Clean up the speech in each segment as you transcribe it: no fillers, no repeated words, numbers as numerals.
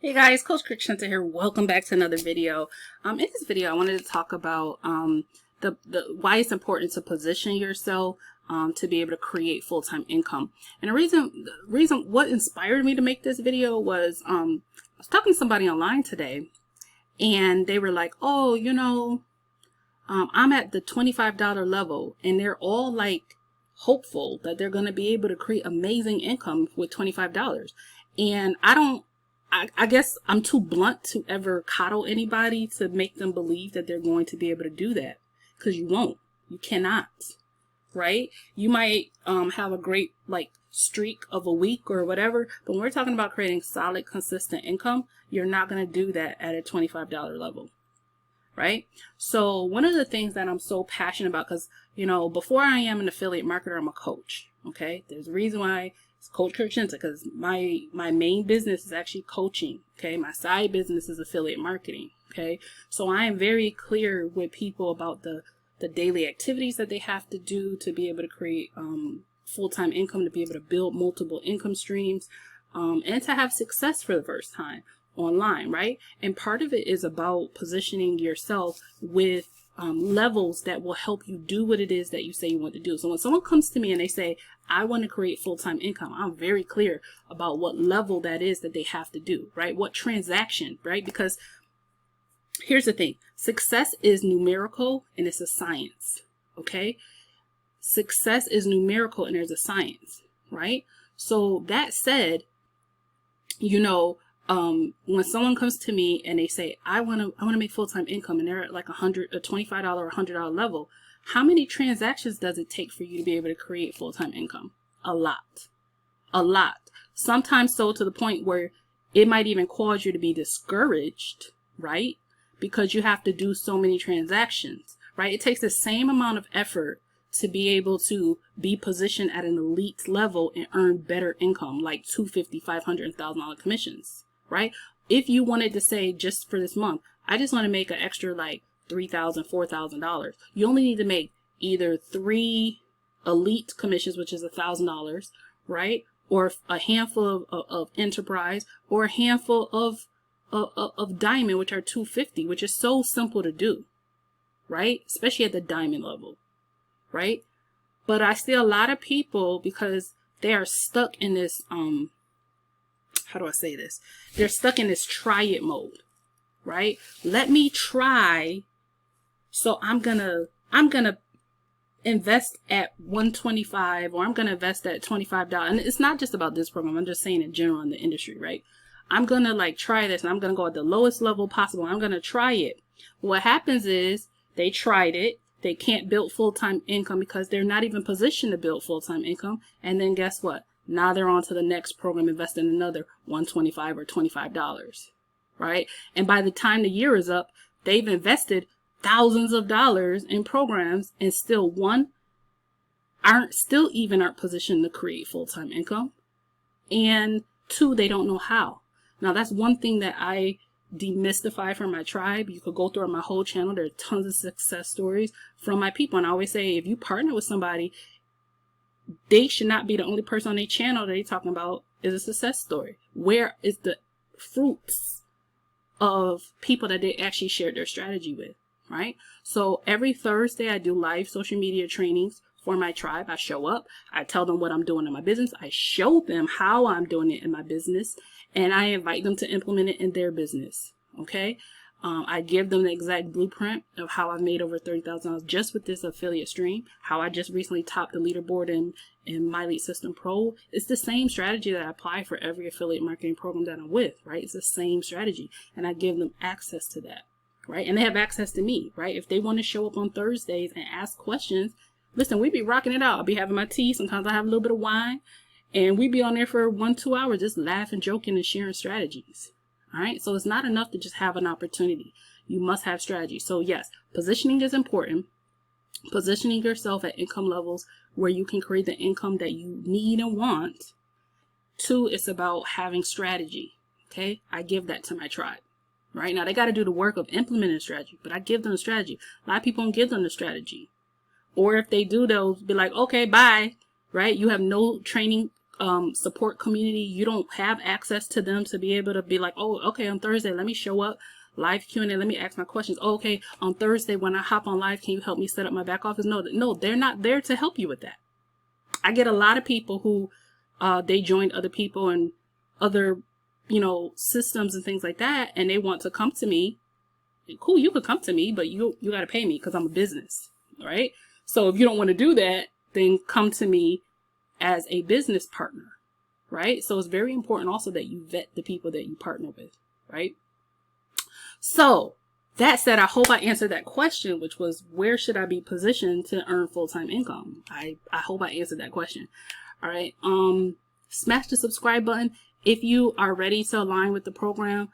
Hey guys, Coach KIRKSHINTA here. Welcome back to another video. In this video, I wanted to talk about the why it's important to position yourself to be able to create full-time income. And the reason what inspired me to make this video was I was talking to somebody online today, and they were like, "Oh, I'm at the $25 level," and they're all like hopeful that they're going to be able to create amazing income with $25. And I guess I'm too blunt to ever coddle anybody to make them believe that they're going to be able to do that, because you won't. You cannot, right? You might have a great streak of a week or whatever, but when we're talking about creating solid, consistent income, you're not going to do that at a $25 level, right? So one of the things that I'm so passionate about, because before I am an affiliate marketer, I'm a coach. Okay, there's a reason why it's Coach KIRKSHINTA, because my main business is actually coaching. Okay, my side business is affiliate marketing. Okay, so I am very clear with people about the daily activities that they have to do to be able to create full-time income, to be able to build multiple income streams, and to have success for the first time online, right? And part of it is about positioning yourself with levels that will help you do what it is that you say you want to do. So when someone comes to me and they say, I want to create full-time income, I'm very clear about what level that is that they have to do, right? What transaction, right? Because here's the thing, success is numerical and it's a science, okay? Success is numerical and there's a science, right? So that said, when someone comes to me and they say, I want to make full-time income, and they're at like a $25 or $100 level, how many transactions does it take for you to be able to create full-time income? A lot. Sometimes so to the point where it might even cause you to be discouraged, right? Because you have to do so many transactions, right? It takes the same amount of effort to be able to be positioned at an elite level and earn better income, like $250, $500, and $1,000 commissions, right? If you wanted to say, just for this month, I just want to make an extra like $3,000, $4,000, you only need to make either 3 elite commissions, which is $1,000, right? Or a handful of enterprise, or a handful of diamond, which are $250, which is so simple to do, right? Especially at the diamond level, right? But I see a lot of people, because they are stuck in this how do I say this? They're stuck in this try it mode, right? Let me try. So I'm gonna invest at $125, or I'm gonna invest at $25. And it's not just about this program. I'm just saying in general in the industry, right? I'm gonna try this, and I'm gonna go at the lowest level possible. I'm gonna try it. What happens is they tried it. They can't build full-time income because they're not even positioned to build full-time income. And then guess what? Now they're on to the next program, investing another $125 or $25, right? And by the time the year is up, they've invested thousands of dollars in programs, and still aren't positioned to create full-time income. And 2, they don't know how. Now that's one thing that I demystify from my tribe. You could go through my whole channel. There are tons of success stories from my people. And I always say, if you partner with somebody, they should not be the only person on their channel that they're talking about is a success story. Where is the fruits of people that they actually shared their strategy with, right? So every Thursday I do live social media trainings for my tribe. I show up, I tell them what I'm doing in my business, I show them how I'm doing it in my business, and I invite them to implement it in their business, okay? I give them the exact blueprint of how I've made over $30,000 just with this affiliate stream, how I just recently topped the leaderboard in My Lead System Pro. It's the same strategy that I apply for every affiliate marketing program that I'm with, right? It's the same strategy, and I give them access to that, right? And they have access to me, right? If they want to show up on Thursdays and ask questions, listen, we be rocking it out. I'll be having my tea. Sometimes I have a little bit of wine, and we be on there for 1-2 hours just laughing, joking, and sharing strategies. All right. So it's not enough to just have an opportunity. You must have strategy. So yes, positioning is important. Positioning yourself at income levels where you can create the income that you need and want. 2, it's about having strategy. Okay. I give that to my tribe. Right now, they got to do the work of implementing strategy, but I give them the strategy. A lot of people don't give them the strategy. Or if they do, they'll be like, okay, bye. Right. You have no training support community, you don't have access to them to be able to be like, oh, okay, on Thursday, let me show up live Q&A, let me ask my questions. Oh, okay, on Thursday when I hop on live, can you help me set up my back office? No, they're not there to help you with that. I get a lot of people who they joined other people and other, you know, systems and things like that, and they want to come to me. Cool, you could come to me, but you got to pay me because I'm a business, right? So if you don't want to do that, then come to me as a business partner, right? So it's very important also that you vet the people that you partner with, right? So that said, I hope I answered that question, which was, where should I be positioned to earn full-time income? I hope I answered that question. All right. Smash the subscribe button. If you are ready to align with the program,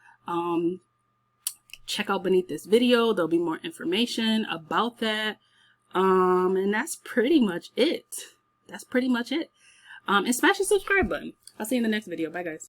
check out beneath this video. There'll be more information about that. And that's pretty much it. And smash the subscribe button. I'll see you in the next video. Bye, guys.